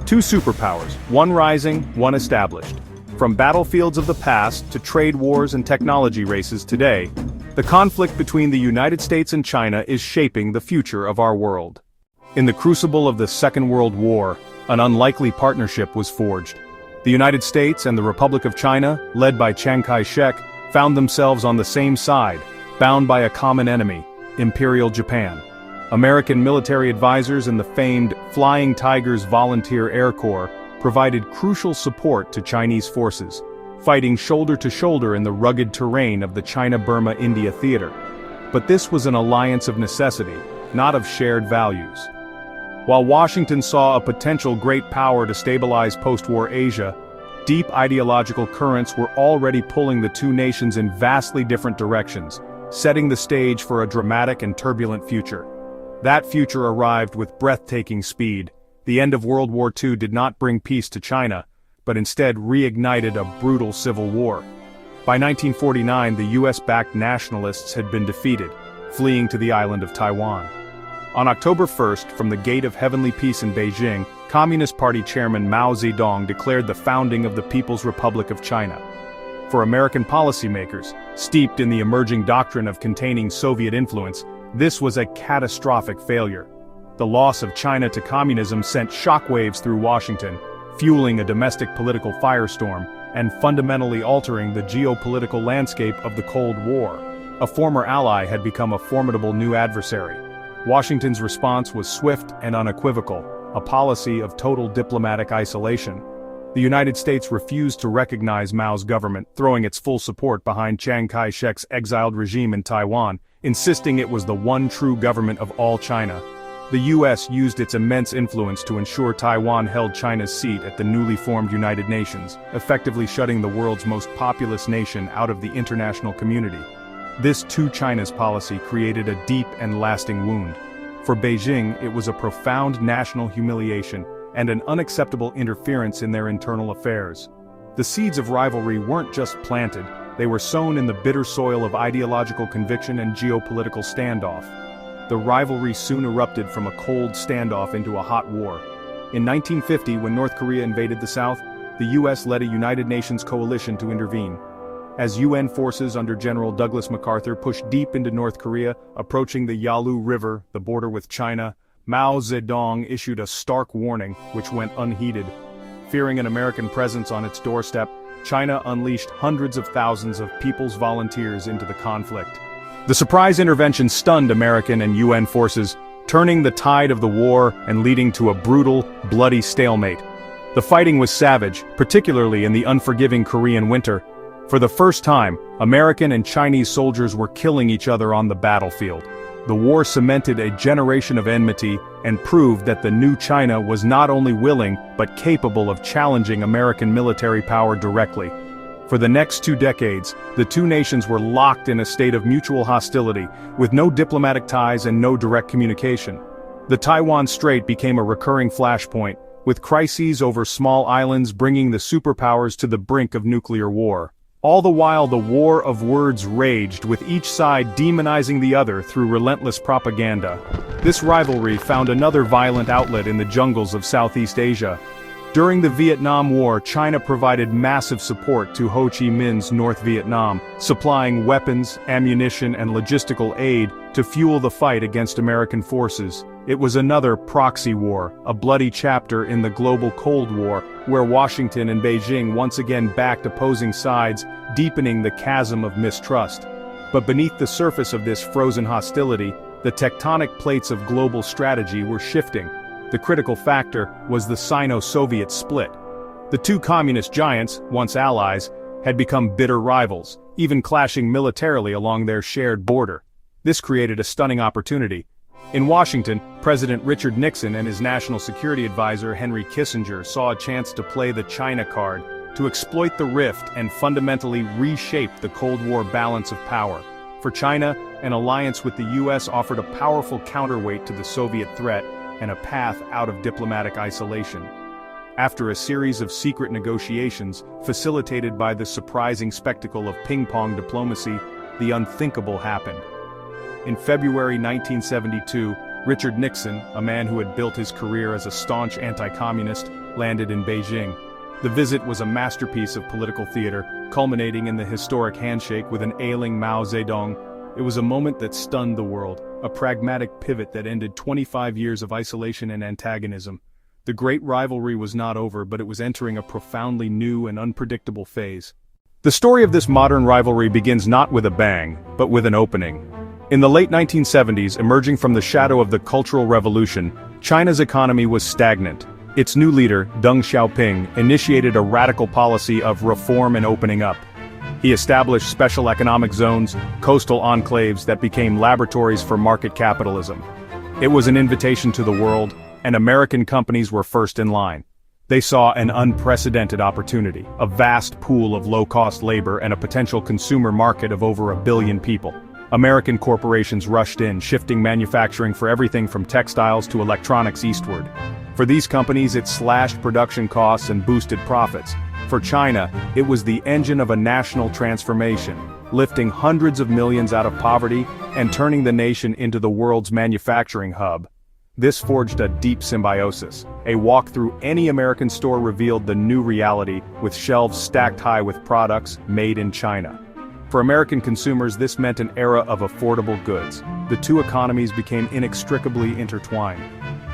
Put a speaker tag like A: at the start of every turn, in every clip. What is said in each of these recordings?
A: Two superpowers, one rising, one established. From battlefields of the past to trade wars and technology races today, the conflict between the United States and China is shaping the future of our world. In the crucible of the Second World War, an unlikely partnership was forged. The United States and the Republic of China, led by Chiang Kai-shek, found themselves on the same side, bound by a common enemy, Imperial Japan. American military advisors and the famed Flying Tigers Volunteer Air Corps provided crucial support to Chinese forces, fighting shoulder to shoulder in the rugged terrain of the China-Burma-India theater. But this was an alliance of necessity, not of shared values. While Washington saw a potential great power to stabilize post-war Asia, deep ideological currents were already pulling the two nations in vastly different directions, setting the stage for a dramatic and turbulent future. That future arrived with breathtaking speed. The end of World War II did not bring peace to China, but instead reignited a brutal civil war. By 1949, the US-backed nationalists had been defeated, fleeing to the island of Taiwan. On October 1st, from the Gate of Heavenly Peace in Beijing, Communist Party Chairman Mao Zedong declared the founding of the People's Republic of China. For American policymakers, steeped in the emerging doctrine of containing Soviet influence, this was a catastrophic failure. The loss of China to communism sent shockwaves through Washington, fueling a domestic political firestorm and fundamentally altering the geopolitical landscape of the Cold War. A former ally had become a formidable new adversary. Washington's response was swift and unequivocal, a policy of total diplomatic isolation. The United States refused to recognize Mao's government, throwing its full support behind Chiang Kai-shek's exiled regime in Taiwan, insisting it was the one true government of all China. The US used its immense influence to ensure Taiwan held China's seat at the newly formed United Nations, effectively shutting the world's most populous nation out of the international community. This two China's policy created a deep and lasting wound. For Beijing, it was a profound national humiliation and an unacceptable interference in their internal affairs. The seeds of rivalry weren't just planted, they were sown in the bitter soil of ideological conviction and geopolitical standoff. The rivalry soon erupted from a cold standoff into a hot war. In 1950, when North Korea invaded the South, the US led a United Nations coalition to intervene. As UN forces under General Douglas MacArthur pushed deep into North Korea, approaching the Yalu River, the border with China, Mao Zedong issued a stark warning, which went unheeded. Fearing an American presence on its doorstep, China unleashed hundreds of thousands of people's volunteers into the conflict. The surprise intervention stunned American and UN forces, turning the tide of the war and leading to a brutal, bloody stalemate. The fighting was savage, particularly in the unforgiving Korean winter. For the first time, American and Chinese soldiers were killing each other on the battlefield. The war cemented a generation of enmity and proved that the new China was not only willing but capable of challenging American military power directly. For the next 2 decades, the two nations were locked in a state of mutual hostility, with no diplomatic ties and no direct communication. The Taiwan Strait became a recurring flashpoint, with crises over small islands bringing the superpowers to the brink of nuclear war. All the while the war of words raged, with each side demonizing the other through relentless propaganda. This rivalry found another violent outlet in the jungles of Southeast Asia. During the Vietnam War, China provided massive support to Ho Chi Minh's North Vietnam, supplying weapons, ammunition, and logistical aid to fuel the fight against American forces. It was another proxy war, a bloody chapter in the global Cold War, where Washington and Beijing once again backed opposing sides, deepening the chasm of mistrust. But beneath the surface of this frozen hostility, the tectonic plates of global strategy were shifting. The critical factor was the Sino-Soviet split. The two communist giants, once allies, had become bitter rivals, even clashing militarily along their shared border. This created a stunning opportunity. In Washington, President Richard Nixon and his national security advisor Henry Kissinger saw a chance to play the China card, to exploit the rift and fundamentally reshape the Cold War balance of power. For China, an alliance with the US offered a powerful counterweight to the Soviet threat and a path out of diplomatic isolation. After a series of secret negotiations, facilitated by the surprising spectacle of ping-pong diplomacy, the unthinkable happened. In February 1972, Richard Nixon, a man who had built his career as a staunch anti-communist, landed in Beijing. The visit was a masterpiece of political theater, culminating in the historic handshake with an ailing Mao Zedong. It was a moment that stunned the world, a pragmatic pivot that ended 25 years of isolation and antagonism. The great rivalry was not over, but it was entering a profoundly new and unpredictable phase. The story of this modern rivalry begins not with a bang, but with an opening. In the late 1970s, emerging from the shadow of the Cultural Revolution, China's economy was stagnant. Its new leader, Deng Xiaoping, initiated a radical policy of reform and opening up. He established special economic zones, coastal enclaves that became laboratories for market capitalism. It was an invitation to the world, and American companies were first in line. They saw an unprecedented opportunity, a vast pool of low-cost labor and a potential consumer market of over 1 billion people. American corporations rushed in, shifting manufacturing for everything from textiles to electronics eastward. For these companies, it slashed production costs and boosted profits. For China, it was the engine of a national transformation, lifting hundreds of millions out of poverty and turning the nation into the world's manufacturing hub. This forged a deep symbiosis. A walk through any American store revealed the new reality, with shelves stacked high with products made in China. For American consumers, this meant an era of affordable goods. The two economies became inextricably intertwined.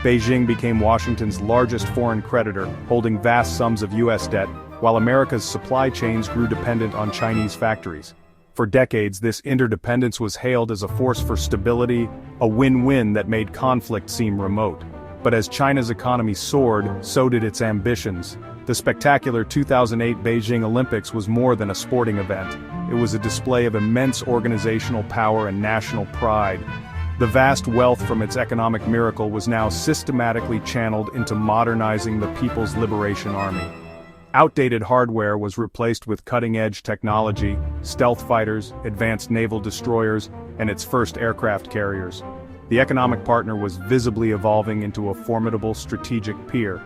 A: Beijing became Washington's largest foreign creditor, holding vast sums of U.S. debt, while America's supply chains grew dependent on Chinese factories. For decades, this interdependence was hailed as a force for stability, a win-win that made conflict seem remote. But as China's economy soared, so did its ambitions. The spectacular 2008 Beijing Olympics was more than a sporting event. It was a display of immense organizational power and national pride. The vast wealth from its economic miracle was now systematically channeled into modernizing the People's Liberation Army. Outdated hardware was replaced with cutting-edge technology, stealth fighters, advanced naval destroyers, and its first aircraft carriers. The economic partner was visibly evolving into a formidable strategic peer.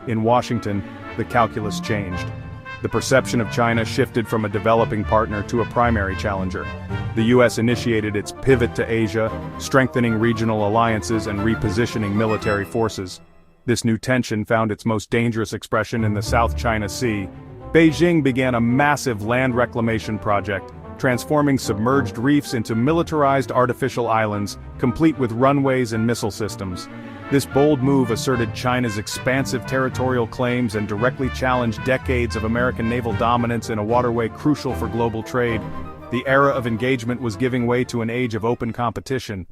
A: In Washington, the calculus changed. The perception of China shifted from a developing partner to a primary challenger. The U.S. initiated its pivot to Asia, strengthening regional alliances and repositioning military forces. This new tension found its most dangerous expression in the South China Sea. Beijing began a massive land reclamation project, transforming submerged reefs into militarized artificial islands, complete with runways and missile systems. This bold move asserted China's expansive territorial claims and directly challenged decades of American naval dominance in a waterway crucial for global trade. The era of engagement was giving way to an age of open competition.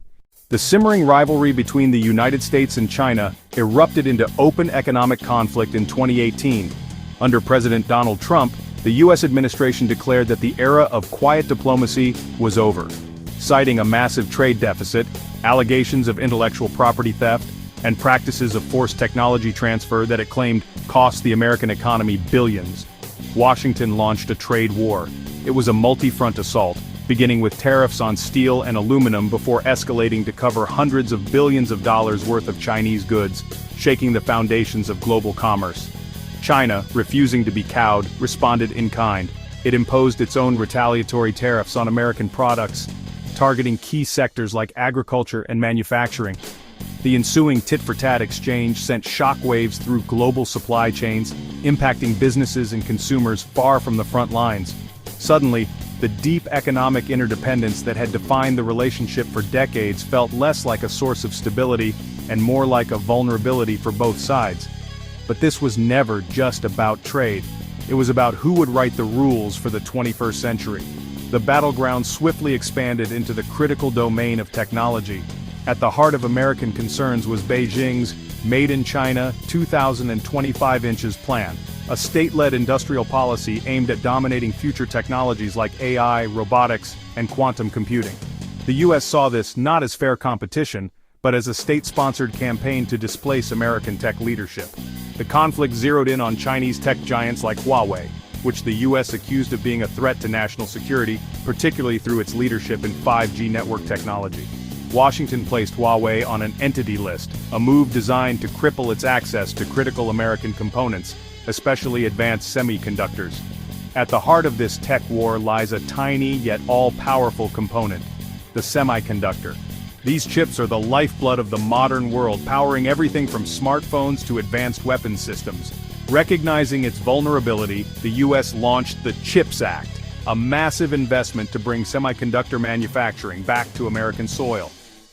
A: The simmering rivalry between the United States and China erupted into open economic conflict in 2018. Under President Donald Trump, the U.S. administration declared that the era of quiet diplomacy was over, citing a massive trade deficit, allegations of intellectual property theft, and practices of forced technology transfer that it claimed cost the American economy billions. Washington launched a trade war. It was a multi-front assault, beginning with tariffs on steel and aluminum before escalating to cover hundreds of billions of dollars worth of Chinese goods, shaking the foundations of global commerce. China, refusing to be cowed, responded in kind. It imposed its own retaliatory tariffs on American products, targeting key sectors like agriculture and manufacturing. The ensuing tit-for-tat exchange sent shockwaves through global supply chains, impacting businesses and consumers far from the front lines. Suddenly, the deep economic interdependence that had defined the relationship for decades felt less like a source of stability and more like a vulnerability for both sides. But this was never just about trade. It was about who would write the rules for the 21st century. The battleground swiftly expanded into the critical domain of technology. At the heart of American concerns was Beijing's Made in China 2025 inches plan, a state-led industrial policy aimed at dominating future technologies like AI, robotics, and quantum computing. The U.S. saw this not as fair competition, but as a state-sponsored campaign to displace American tech leadership. The conflict zeroed in on Chinese tech giants like Huawei, which the U.S. accused of being a threat to national security, particularly through its leadership in 5G network technology. Washington placed Huawei on an entity list, a move designed to cripple its access to critical American components, especially advanced semiconductors. At the heart of this tech war lies a tiny yet all-powerful component: the semiconductor. These chips are the lifeblood of the modern world, powering everything from smartphones to advanced weapons systems. Recognizing its vulnerability, the US launched the CHIPS Act, a massive investment to bring semiconductor manufacturing back to American soil.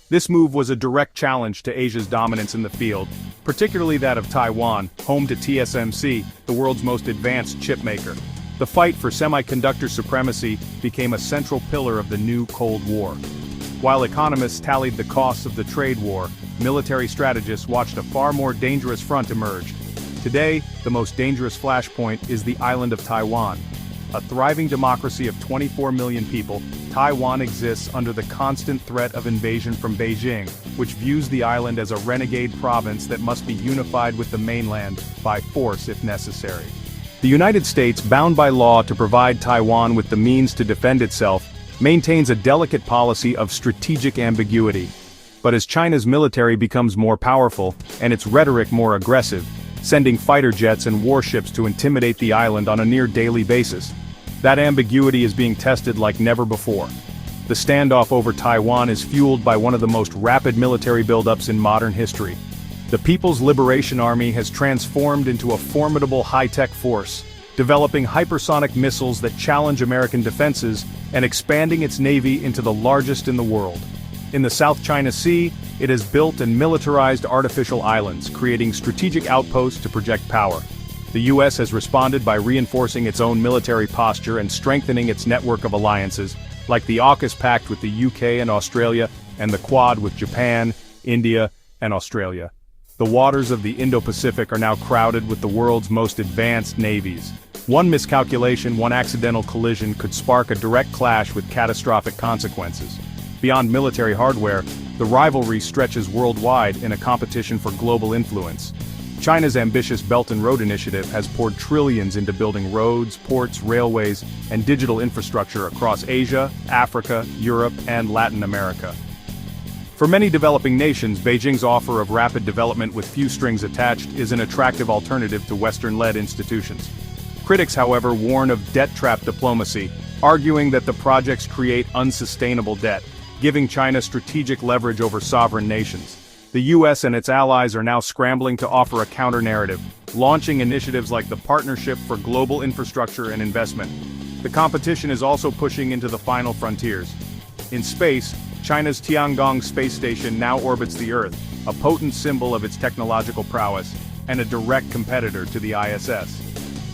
A: This move was a direct challenge to Asia's dominance in the field, particularly that of Taiwan, home to TSMC, the world's most advanced chip maker. The fight for semiconductor supremacy became a central pillar of the new Cold War. While economists tallied the costs of the trade war, military strategists watched a far more dangerous front emerge. Today, the most dangerous flashpoint is the island of Taiwan. A thriving democracy of 24 million people, Taiwan exists under the constant threat of invasion from Beijing, which views the island as a renegade province that must be unified with the mainland by force if necessary. The United States, bound by law to provide Taiwan with the means to defend itself, maintains a delicate policy of strategic ambiguity. But as China's military becomes more powerful, and its rhetoric more aggressive, sending fighter jets and warships to intimidate the island on a near-daily basis, that ambiguity is being tested like never before. The standoff over Taiwan is fueled by one of the most rapid military buildups in modern history. The People's Liberation Army has transformed into a formidable high-tech force, developing hypersonic missiles that challenge American defenses and expanding its navy into the largest in the world. In the South China Sea, it has built and militarized artificial islands, creating strategic outposts to project power. The US has responded by reinforcing its own military posture and strengthening its network of alliances, like the AUKUS Pact with the UK and Australia, and the Quad with Japan, India, and Australia. The waters of the Indo-Pacific are now crowded with the world's most advanced navies. One miscalculation, one accidental collision could spark a direct clash with catastrophic consequences. Beyond military hardware, the rivalry stretches worldwide in a competition for global influence. China's ambitious Belt and Road Initiative has poured trillions into building roads, ports, railways, and digital infrastructure across Asia, Africa, Europe, and Latin America. For many developing nations, Beijing's offer of rapid development with few strings attached is an attractive alternative to Western-led institutions. Critics, however, warn of debt-trap diplomacy, arguing that the projects create unsustainable debt, giving China strategic leverage over sovereign nations. The US and its allies are now scrambling to offer a counter-narrative, launching initiatives like the Partnership for Global Infrastructure and Investment. The competition is also pushing into the final frontiers. In space, China's Tiangong space station now orbits the Earth, a potent symbol of its technological prowess, and a direct competitor to the ISS.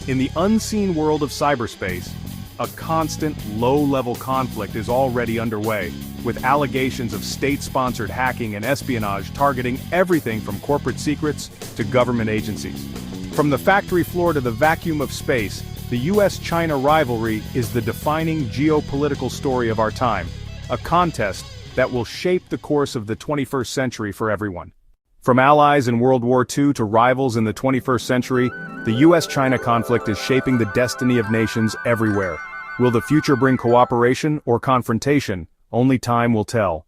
A: In the unseen world of cyberspace, a constant, low-level conflict is already underway, with allegations of state-sponsored hacking and espionage targeting everything from corporate secrets to government agencies. From the factory floor to the vacuum of space, the US-China rivalry is the defining geopolitical story of our time, a contest that will shape the course of the 21st century for everyone. From allies in World War II to rivals in the 21st century, the US-China conflict is shaping the destiny of nations everywhere. Will the future bring cooperation or confrontation? Only time will tell.